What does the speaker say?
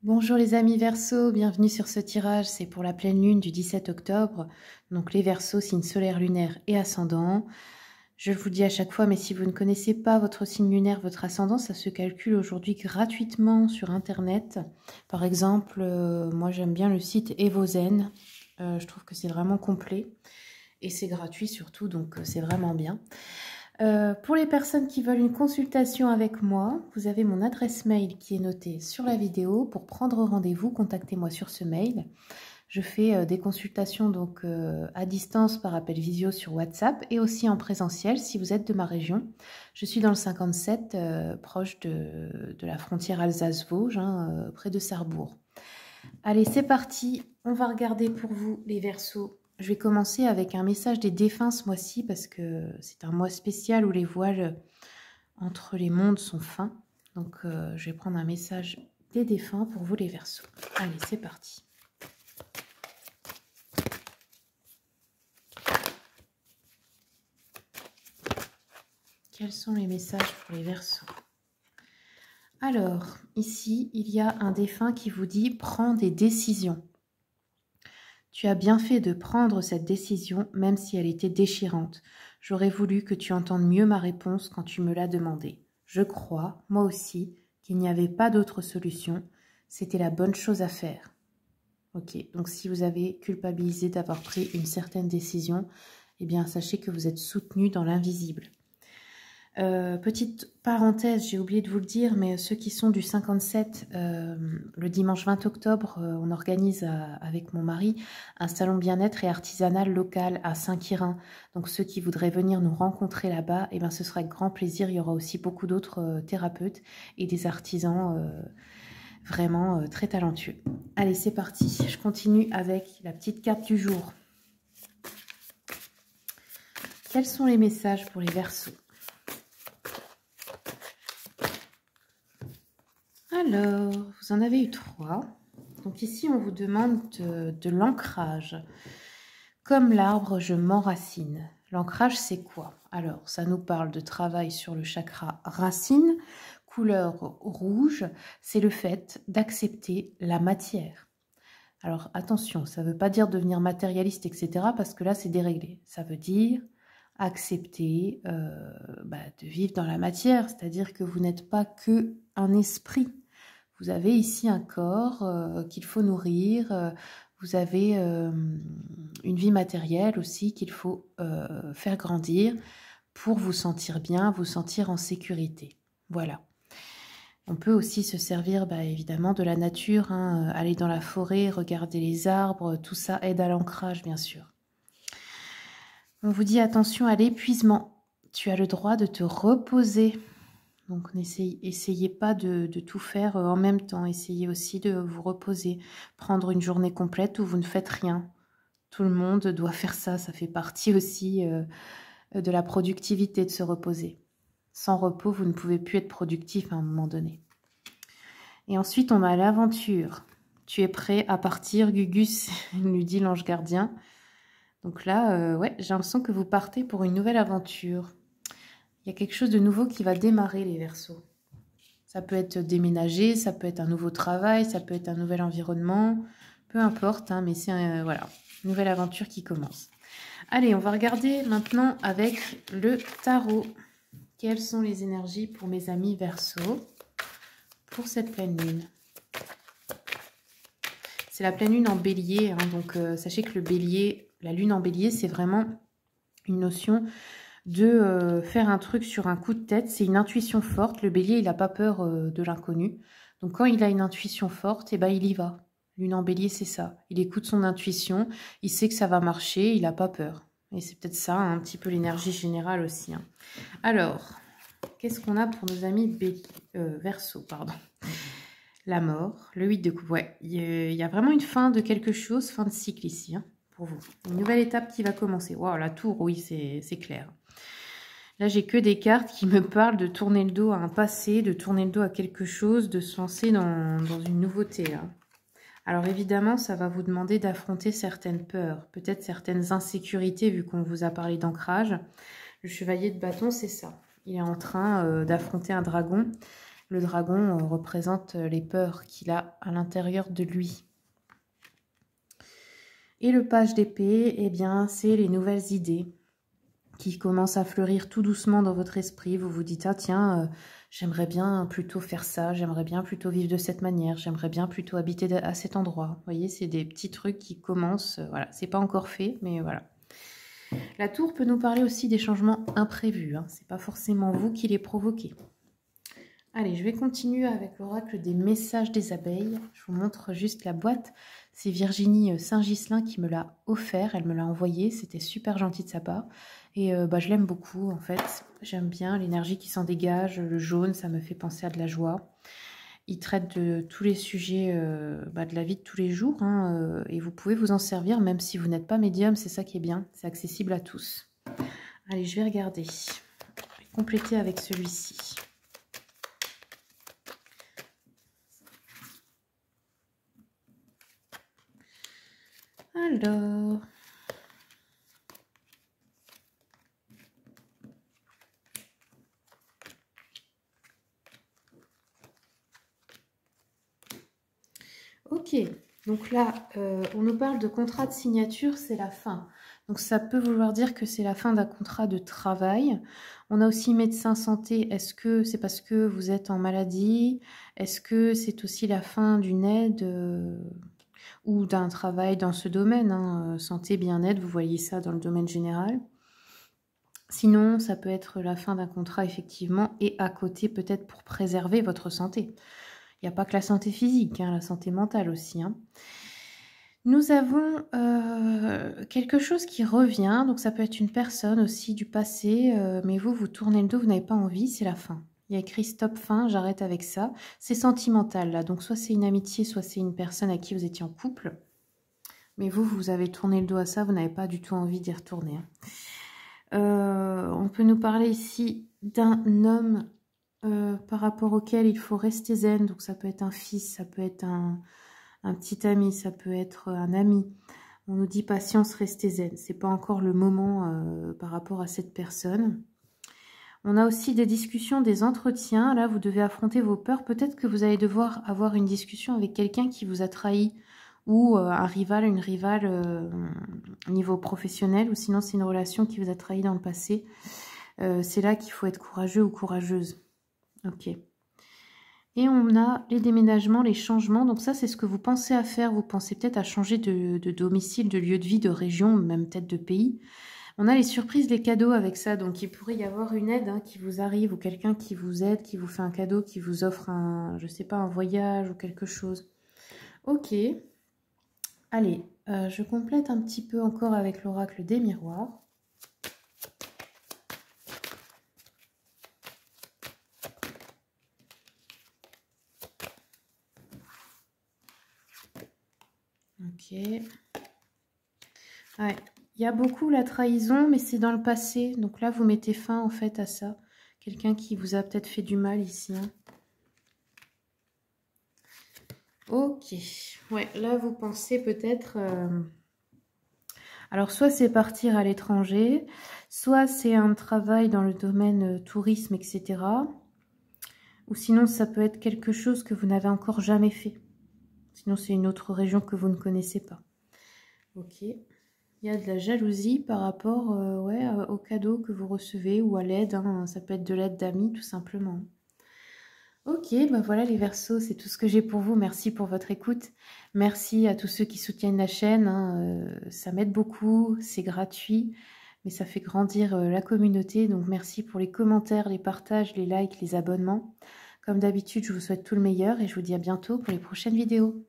Bonjour les amis Verseau, bienvenue sur ce tirage, c'est pour la pleine lune du 17 octobre. Donc les Verseaux, signe solaire, lunaire et ascendant. Je vous le dis à chaque fois, mais si vous ne connaissez pas votre signe lunaire, votre ascendant, ça se calcule aujourd'hui gratuitement sur Internet. Par exemple, moi j'aime bien le site Evozen, je trouve que c'est vraiment complet et c'est gratuit surtout, donc c'est vraiment bien. Pour les personnes qui veulent une consultation avec moi, vous avez mon adresse mail qui est notée sur la vidéo. Pour prendre rendez-vous, contactez-moi sur ce mail. Je fais des consultations donc à distance par appel visio sur WhatsApp et aussi en présentiel si vous êtes de ma région. Je suis dans le 57, proche de la frontière Alsace-Vosges, près de Sarrebourg. Allez, c'est parti. On va regarder pour vous les Verseaux. Je vais commencer avec un message des défunts ce mois-ci parce que c'est un mois spécial où les voiles entre les mondes sont fins. Donc, je vais prendre un message des défunts pour vous les Verseaux. Allez, c'est parti. Quels sont les messages pour les Verseaux? Alors, ici, il y a un défunt qui vous dit « Prends des décisions ». Tu as bien fait de prendre cette décision, même si elle était déchirante. J'aurais voulu que tu entendes mieux ma réponse quand tu me l'as demandé. Je crois, moi aussi, qu'il n'y avait pas d'autre solution. C'était la bonne chose à faire. Ok, donc si vous avez culpabilisé d'avoir pris une certaine décision, eh bien sachez que vous êtes soutenu dans l'invisible. Petite parenthèse, j'ai oublié de vous le dire, mais ceux qui sont du 57, le dimanche 20 octobre, on organise avec mon mari un salon bien-être et artisanal local à Saint-Quirin. Donc ceux qui voudraient venir nous rencontrer là-bas, eh ben, ce sera avec grand plaisir. Il y aura aussi beaucoup d'autres thérapeutes et des artisans vraiment très talentueux. Allez, c'est parti. Je continue avec la petite carte du jour. Quels sont les messages pour les Verseaux? Alors, vous en avez eu 3. Donc ici, on vous demande de l'ancrage. Comme l'arbre, je m'enracine. L'ancrage, c'est quoi? Alors, ça nous parle de travail sur le chakra racine, couleur rouge. C'est le fait d'accepter la matière. Alors, attention, ça ne veut pas dire devenir matérialiste, etc. parce que là, c'est déréglé. Ça veut dire accepter de vivre dans la matière, c'est-à-dire que vous n'êtes pas que un esprit. Vous avez ici un corps qu'il faut nourrir, vous avez une vie matérielle aussi qu'il faut faire grandir pour vous sentir bien, vous sentir en sécurité. Voilà. On peut aussi se servir évidemment de la nature, aller dans la forêt, regarder les arbres, tout ça aide à l'ancrage bien sûr. On vous dit attention à l'épuisement, tu as le droit de te reposer. Donc essayez pas de tout faire en même temps, essayez aussi de vous reposer, prendre une journée complète où vous ne faites rien. Tout le monde doit faire ça, ça fait partie aussi de la productivité de se reposer. Sans repos, vous ne pouvez plus être productif à un moment donné. Et ensuite, on a l'aventure. Tu es prêt à partir, Gugus, lui dit l'ange gardien. Donc là, ouais, j'ai l'impression que vous partez pour une nouvelle aventure. Il y a quelque chose de nouveau qui va démarrer, les Verseaux. Ça peut être déménager, ça peut être un nouveau travail, ça peut être un nouvel environnement. Peu importe, mais c'est voilà, une nouvelle aventure qui commence. Allez, on va regarder maintenant avec le tarot. Quelles sont les énergies pour mes amis Verseaux pour cette pleine lune? C'est la pleine lune en bélier, donc sachez que le bélier, la lune en bélier, c'est vraiment une notion de faire un truc sur un coup de tête. C'est une intuition forte. Le bélier, il n'a pas peur de l'inconnu. Donc quand il a une intuition forte, il y va. Lune en bélier, c'est ça. Il écoute son intuition, il sait que ça va marcher, il n'a pas peur. Et c'est peut-être ça, un petit peu l'énergie générale aussi. Alors, qu'est-ce qu'on a pour nos amis Verseaux, pardon. La mort, le 8 de coupe. Ouais, il y a vraiment une fin de quelque chose, fin de cycle ici, pour vous. Une nouvelle étape qui va commencer. Waouh, la tour, oui, c'est clair. Là, j'ai que des cartes qui me parlent de tourner le dos à un passé, de tourner le dos à quelque chose, de se lancer dans une nouveauté. Alors évidemment, ça va vous demander d'affronter certaines peurs, peut-être certaines insécurités, vu qu'on vous a parlé d'ancrage. Le chevalier de bâton, c'est ça. Il est en train d'affronter un dragon. Le dragon représente les peurs qu'il a à l'intérieur de lui. Et le page d'épée, eh bien, c'est les nouvelles idées qui commencent à fleurir tout doucement dans votre esprit. Vous vous dites, ah tiens, j'aimerais bien plutôt faire ça, j'aimerais bien plutôt vivre de cette manière, j'aimerais bien plutôt habiter à cet endroit. Vous voyez, c'est des petits trucs qui commencent, voilà, c'est pas encore fait, mais voilà. La tour peut nous parler aussi des changements imprévus, hein. C'est pas forcément vous qui les provoquez. Allez, je vais continuer avec l'oracle des messages des abeilles. Je vous montre juste la boîte. C'est Virginie Saint-Ghislain qui me l'a offert. Elle me l'a envoyé. C'était super gentil de sa part. Et je l'aime beaucoup, en fait. J'aime bien l'énergie qui s'en dégage. Le jaune, ça me fait penser à de la joie. Il traite de tous les sujets de la vie de tous les jours. Hein, et vous pouvez vous en servir, même si vous n'êtes pas médium. C'est ça qui est bien. C'est accessible à tous. Allez, je vais regarder. Je vais compléter avec celui-ci. Alors, ok, donc là, on nous parle de contrat de signature, c'est la fin. Donc ça peut vouloir dire que c'est la fin d'un contrat de travail. On a aussi médecin santé. Est-ce que c'est parce que vous êtes en maladie? Est-ce que c'est aussi la fin d'une aide ou d'un travail dans ce domaine, hein, santé, bien-être, vous voyez ça dans le domaine général. Sinon, ça peut être la fin d'un contrat, effectivement, et à côté, peut-être pour préserver votre santé. Il n'y a pas que la santé physique, hein, la santé mentale aussi. Hein. Nous avons quelque chose qui revient, donc ça peut être une personne aussi du passé, mais vous tournez le dos, vous n'avez pas envie, c'est la fin. Il y a écrit stop fin, j'arrête avec ça. C'est sentimental là, donc soit c'est une amitié, soit c'est une personne à qui vous étiez en couple. Mais vous avez tourné le dos à ça, vous n'avez pas du tout envie d'y retourner. On peut nous parler ici d'un homme par rapport auquel il faut rester zen. Donc ça peut être un fils, ça peut être un petit ami, ça peut être un ami. On nous dit patience, restez zen. C'est pas encore le moment par rapport à cette personne. On a aussi des discussions, des entretiens. Là, vous devez affronter vos peurs. Peut-être que vous allez devoir avoir une discussion avec quelqu'un qui vous a trahi ou un rival, une rivale au niveau professionnel, ou sinon c'est une relation qui vous a trahi dans le passé. C'est là qu'il faut être courageux ou courageuse. Ok. Et on a les déménagements, les changements. Donc ça, c'est ce que vous pensez à faire. Vous pensez peut-être à changer de domicile, de lieu de vie, de région, même peut-être de pays. On a les surprises, les cadeaux avec ça. Donc il pourrait y avoir une aide qui vous arrive ou quelqu'un qui vous aide, qui vous fait un cadeau, qui vous offre un, je sais pas, un voyage ou quelque chose. Ok. Allez, je complète un petit peu encore avec l'oracle des miroirs. Ok. Ouais, il y a beaucoup la trahison, mais c'est dans le passé. Donc là, vous mettez fin en fait à ça. Quelqu'un qui vous a peut-être fait du mal ici. Hein. Ok. Ouais, là, vous pensez peut-être... Alors, soit c'est partir à l'étranger, soit c'est un travail dans le domaine tourisme, etc. Ou sinon, ça peut être quelque chose que vous n'avez encore jamais fait. Sinon, c'est une autre région que vous ne connaissez pas. Ok. Il y a de la jalousie par rapport au cadeau que vous recevez ou à l'aide. Hein. Ça peut être de l'aide d'amis, tout simplement. Ok, ben voilà les Verseaux, c'est tout ce que j'ai pour vous. Merci pour votre écoute. Merci à tous ceux qui soutiennent la chaîne. Hein. Ça m'aide beaucoup, c'est gratuit, mais ça fait grandir la communauté. Donc merci pour les commentaires, les partages, les likes, les abonnements. Comme d'habitude, je vous souhaite tout le meilleur et je vous dis à bientôt pour les prochaines vidéos.